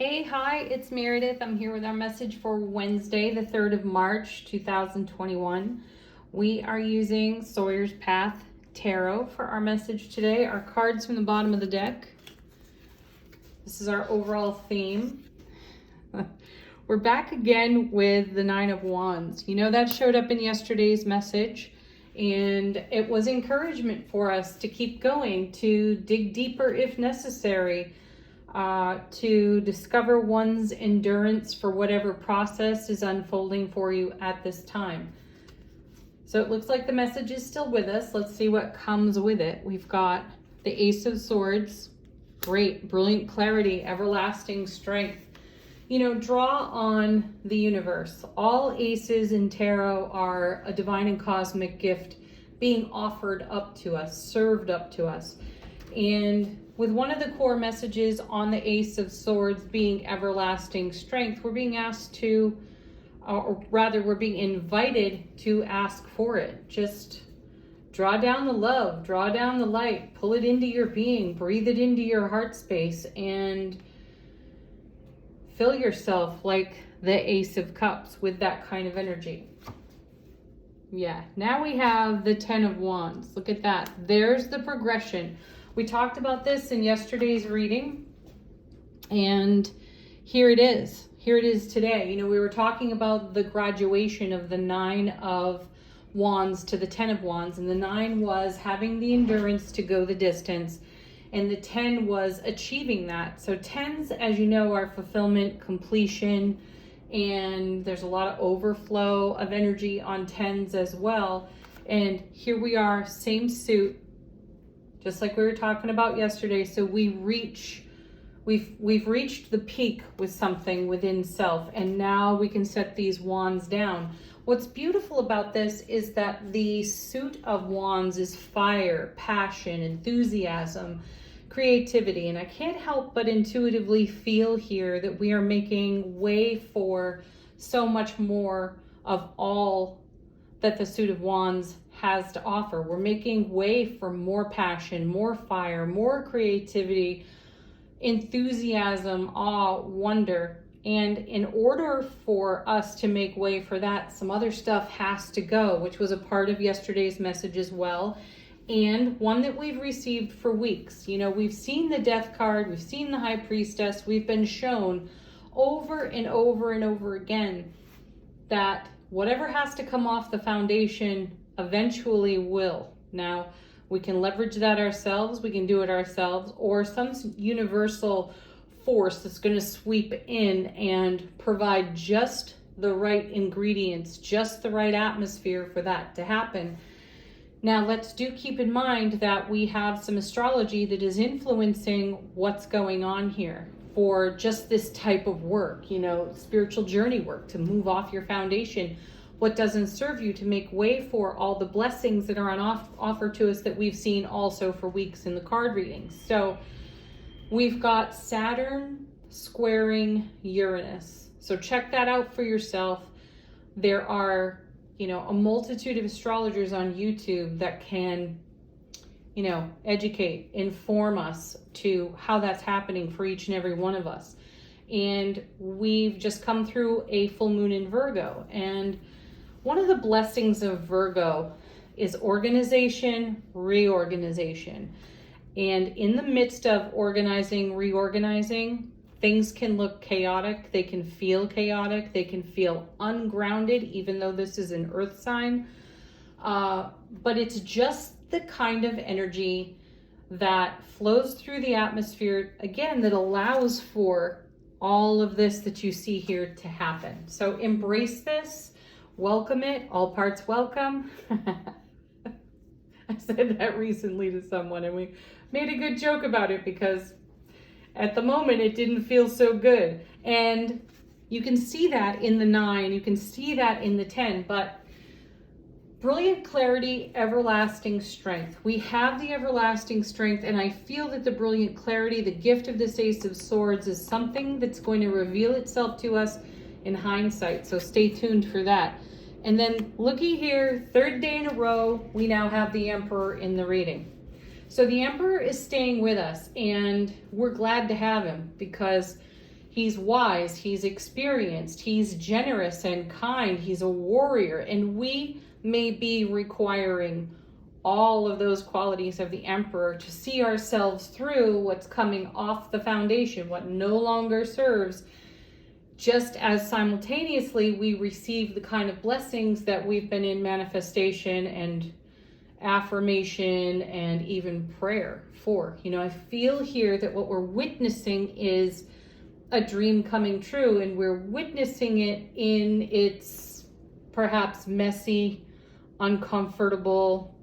Hey, hi, it's Meredith. I'm here with our message for Wednesday, the 3rd of March, 2021. We are using Sawyer's Path Tarot for our message today. Our cards from the bottom of the deck. This is our overall theme. We're back again with the Nine of Wands. You know, that showed up in yesterday's message, and it was encouragement for us to keep going, to dig deeper if necessary, to discover one's endurance for whatever process is unfolding for you at this time. So it looks like the message is still with us. Let's see what comes with it. We've got the Ace of Swords. Great, brilliant clarity, everlasting strength. You know, draw on the universe. All aces in tarot are a divine and cosmic gift being offered up to us, served up to us. And with one of the core messages on the Ace of Swords being everlasting strength, we're being asked to, or rather we're being invited to ask for it. Just draw down the love, draw down the light, pull it into your being, breathe it into your heart space, and fill yourself like the Ace of Cups with that kind of energy. Yeah, now we have the Ten of Wands. Look at that. There's the progression. We talked about this in yesterday's reading, and here it is. Here it is today. You know, we were talking about the graduation of the Nine of Wands to the Ten of Wands, and the 9 was having the endurance to go the distance, and the 10 was achieving that. So 10s, as you know, are fulfillment, completion, and there's a lot of overflow of energy on 10s as well. And here we are, same suit, just like we were talking about yesterday. So we've reached the peak with something within self, and now we can set these wands down. What's beautiful about this is that the suit of wands is fire, passion, enthusiasm, creativity, and I can't help but intuitively feel here that we are making way for so much more of all that the suit of wands has to offer. We're making way for more passion, more fire, more creativity, enthusiasm, awe, wonder. And in order for us to make way for that, some other stuff has to go, which was a part of yesterday's message as well, and one that we've received for weeks. You know, we've seen the Death card, we've seen the High Priestess, we've been shown over and over and over again that whatever has to come off the foundation eventually will. Now, we can leverage that ourselves, we can do it ourselves, or some universal force that's going to sweep in and provide just the right ingredients, just the right atmosphere for that to happen. Now, let's keep in mind that we have some astrology that is influencing what's going on here for just this type of work, you know, spiritual journey work, to move off your foundation, what doesn't serve you, to make way for all the blessings that are on offer to us that we've seen also for weeks in the card readings. So we've got Saturn squaring Uranus. So check that out for yourself. There are, you know, a multitude of astrologers on YouTube that can, you know, educate, inform us to how that's happening for each and every one of us. And we've just come through a full moon in Virgo. And one of the blessings of Virgo is organization, reorganization. And in the midst of organizing, reorganizing, things can look chaotic, they can feel chaotic, they can feel ungrounded, even though this is an earth sign. But it's just the kind of energy that flows through the atmosphere, again, that allows for all of this that you see here to happen. So embrace this, welcome it, all parts welcome. I said that recently to someone, and we made a good joke about it because at the moment it didn't feel so good. And you can see that in the 9, you can see that in the 10, but brilliant clarity, everlasting strength. We have the everlasting strength, and I feel that the brilliant clarity, the gift of this Ace of Swords, is something that's going to reveal itself to us in hindsight. So stay tuned for that. And then looky here, 3rd day in a row, we now have the Emperor in the reading. So the Emperor is staying with us, and we're glad to have him because He's wise, he's experienced, he's generous and kind, he's a warrior. And we may be requiring all of those qualities of the Emperor to see ourselves through what's coming off the foundation, what no longer serves, just as simultaneously we receive the kind of blessings that we've been in manifestation and affirmation and even prayer for. I feel here that what we're witnessing is a dream coming true, and we're witnessing it in its perhaps messy, uncomfortable,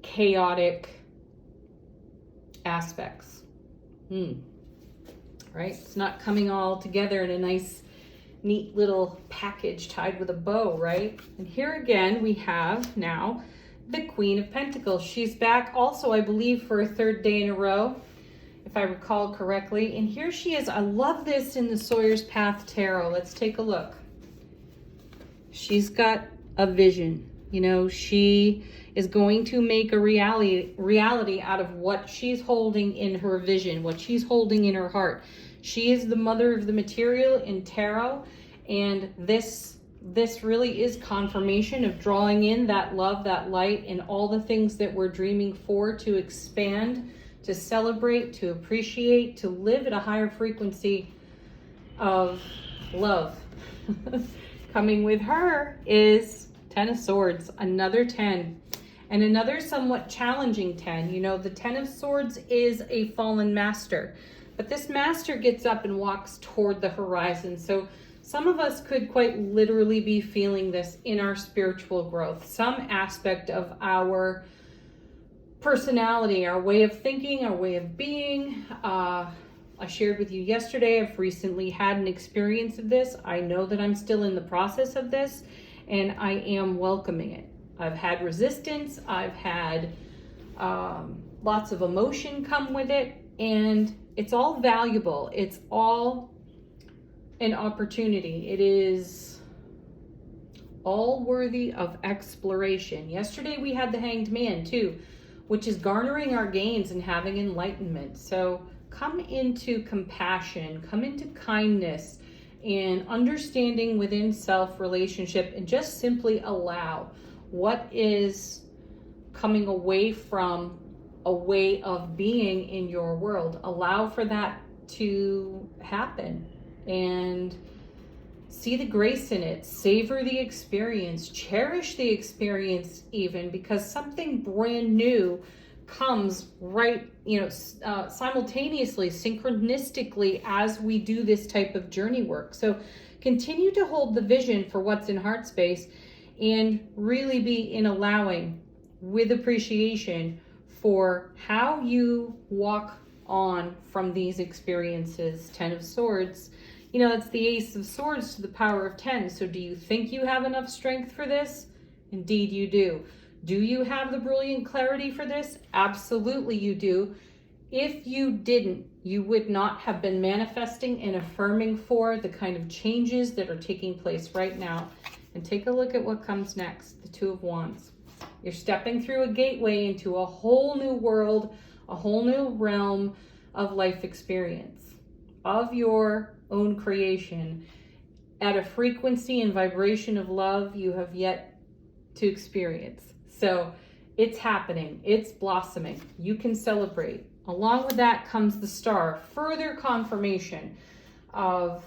chaotic aspects. Right? It's not coming all together in a nice, neat little package tied with a bow, right? And here again, we have now the Queen of Pentacles. She's back also, I believe, for a third day in a row, if I recall correctly. And here she is. I love this in the Sawyer's Path Tarot. Let's take a look. She's got a vision. She is going to make a reality out of what she's holding in her vision, what she's holding in her heart. She is the mother of the material in tarot, and this really is confirmation of drawing in that love, that light, and all the things that we're dreaming for, to expand, to celebrate, to appreciate, to live at a higher frequency of love. Coming with her is 10 of Swords, another 10, and another somewhat challenging 10. The 10 of Swords is a fallen master, but this master gets up and walks toward the horizon. So some of us could quite literally be feeling this in our spiritual growth, some aspect of our personality, our way of thinking, our way of being. I shared with you yesterday, I've recently had an experience of this. I know that I'm still in the process of this, and I am welcoming it. I've had resistance, I've had lots of emotion come with it, and it's all valuable. It's all an opportunity. It is all worthy of exploration. Yesterday we had the Hanged Man too, which is garnering our gains and having enlightenment. So come into compassion, come into kindness and understanding within self, relationship, and just simply allow what is coming away from a way of being in your world. Allow for that to happen and see the grace in it. Savor the experience, cherish the experience even, because something brand new comes right, simultaneously, synchronistically as we do this type of journey work. So continue to hold the vision for what's in heart space and really be in allowing with appreciation for how you walk on from these experiences. 10 of Swords, it's the Ace of Swords to the power of 10. So do you think you have enough strength for this? Indeed you do. Do you have the brilliant clarity for this? Absolutely you do. If you didn't, you would not have been manifesting and affirming for the kind of changes that are taking place right now. And take a look at what comes next, the Two of Wands. You're stepping through a gateway into a whole new world, a whole new realm of life experience, of your own creation, at a frequency and vibration of love you have yet to experience. So it's happening, it's blossoming. You can celebrate. Along with that comes the Star, further confirmation of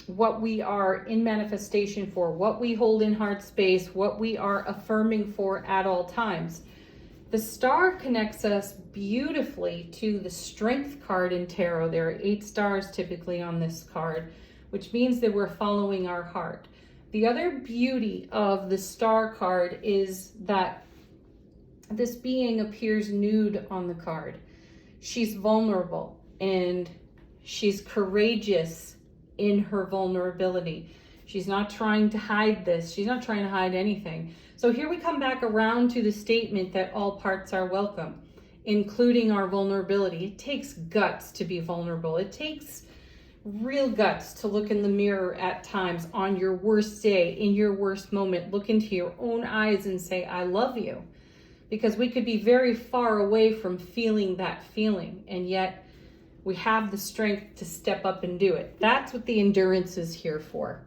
what we are in manifestation for, what we hold in heart space, what we are affirming for at all times. The Star connects us beautifully to the Strength card in tarot. There are 8 stars typically on this card, which means that we're following our heart. The other beauty of the Star card is that this being appears nude on the card. She's vulnerable and she's courageous in her vulnerability. She's not trying to hide this. She's not trying to hide anything. So here we come back around to the statement that all parts are welcome, including our vulnerability. It takes guts to be vulnerable. It takes real guts to look in the mirror at times on your worst day, in your worst moment, look into your own eyes and say, I love you. Because we could be very far away from feeling that feeling, and yet we have the strength to step up and do it. That's what the endurance is here for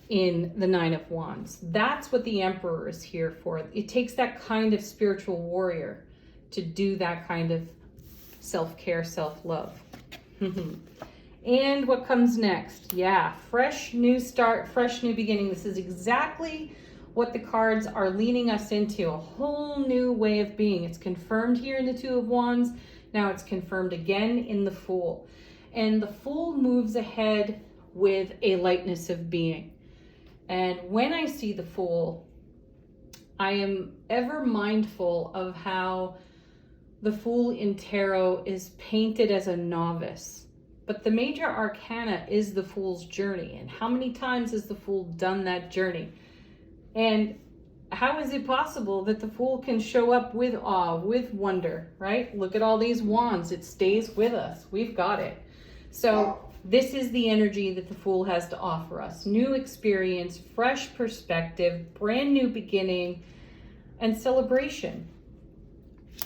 in the Nine of Wands. That's what the Emperor is here for. It takes that kind of spiritual warrior to do that kind of self-care, self-love. And what comes next? Yeah, fresh new start, fresh new beginning. This is exactly what the cards are leading us into, a whole new way of being. It's confirmed here in the Two of Wands. Now it's confirmed again in the Fool. And the Fool moves ahead with a lightness of being. And when I see the Fool, I am ever mindful of how the Fool in tarot is painted as a novice. But the major arcana is the Fool's journey. And how many times has the Fool done that journey? And how is it possible that the Fool can show up with awe, with wonder, right? Look at all these wands. It stays with us. We've got it. So this is the energy that the Fool has to offer us. New experience, fresh perspective, brand new beginning, and celebration.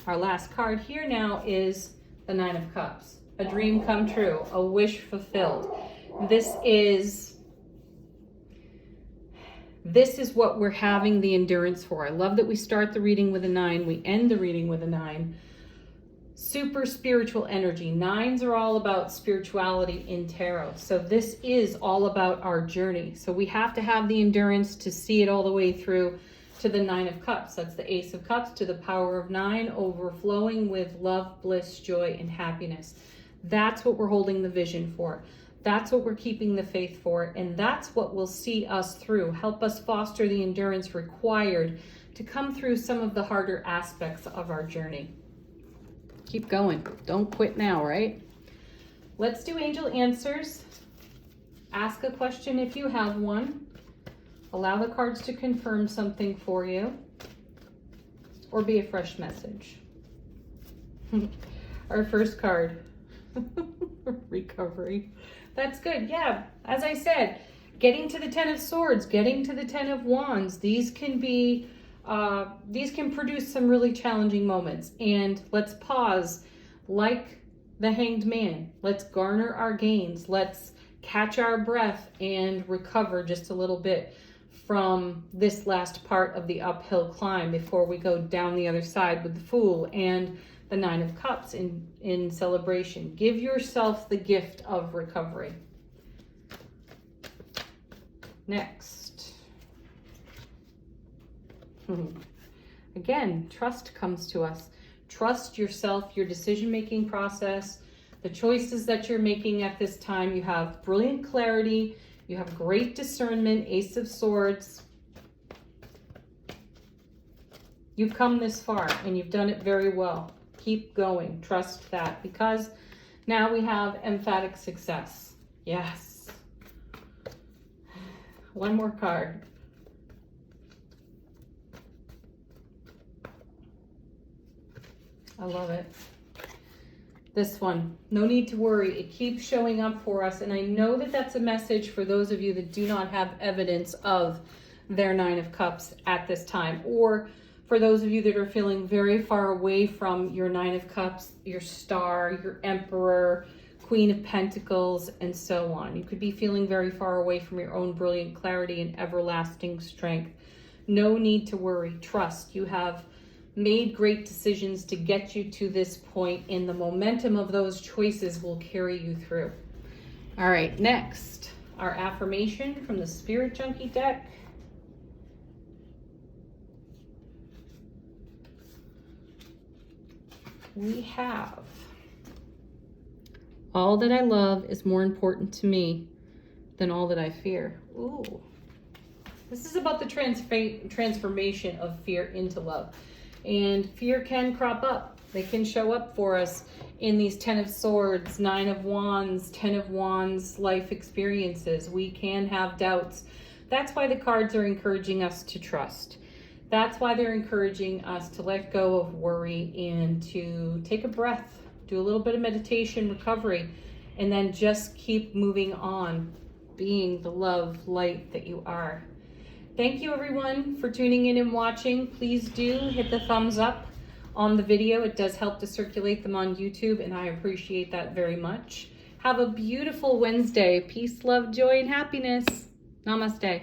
Our last card here now is the Nine of Cups. A dream come true, a wish fulfilled. This is what we're having the endurance for. I love that we start the reading with a 9, we end the reading with a 9. Super spiritual energy. Nines are all about spirituality in tarot. So this is all about our journey. So we have to have the endurance to see it all the way through to the Nine of Cups. That's the Ace of Cups to the power of 9, overflowing with love, bliss, joy, and happiness. That's what we're holding the vision for. That's what we're keeping the faith for. And that's what will see us through, help us foster the endurance required to come through some of the harder aspects of our journey. Keep going. Don't quit now, right? Let's do angel answers. Ask a question if you have one. Allow the cards to confirm something for you. Or be a fresh message. Our first card. Recovery. That's good. Yeah, as I said, getting to the Ten of Swords, getting to the Ten of Wands, these can produce some really challenging moments. And let's pause, like the Hanged Man. Let's garner our gains. Let's catch our breath and recover just a little bit from this last part of the uphill climb before we go down the other side with the Fool and the Nine of Cups in celebration. Give yourself the gift of recovery. Next. Again, trust comes to us. Trust yourself, your decision-making process, the choices that you're making at this time. You have brilliant clarity. You have great discernment, Ace of Swords. You've come this far and you've done it very well. Keep going. Trust that, because now we have emphatic success. Yes. One more card. I love it. This one, no need to worry. It keeps showing up for us. And I know that that's a message for those of you that do not have evidence of their Nine of Cups at this time, or for those of you that are feeling very far away from your Nine of Cups, your Star, your Emperor, Queen of Pentacles, and so on. You could be feeling very far away from your own brilliant clarity and everlasting strength. No need to worry. Trust. You have made great decisions to get you to this point, and the momentum of those choices will carry you through. All right, next, our affirmation from the Spirit Junkie deck. We have, all that I love is more important to me than all that I fear. Ooh, this is about the transformation of fear into love. And fear can crop up. They can show up for us in these Ten of Swords, Nine of Wands, Ten of Wands life experiences. We can have doubts. That's why the cards are encouraging us to trust. That's why they're encouraging us to let go of worry and to take a breath, do a little bit of meditation, recovery, and then just keep moving on, being the love light that you are. Thank you everyone for tuning in and watching. Please do hit the thumbs up on the video. It does help to circulate them on YouTube, and I appreciate that very much. Have a beautiful Wednesday. Peace, love, joy, and happiness. Namaste.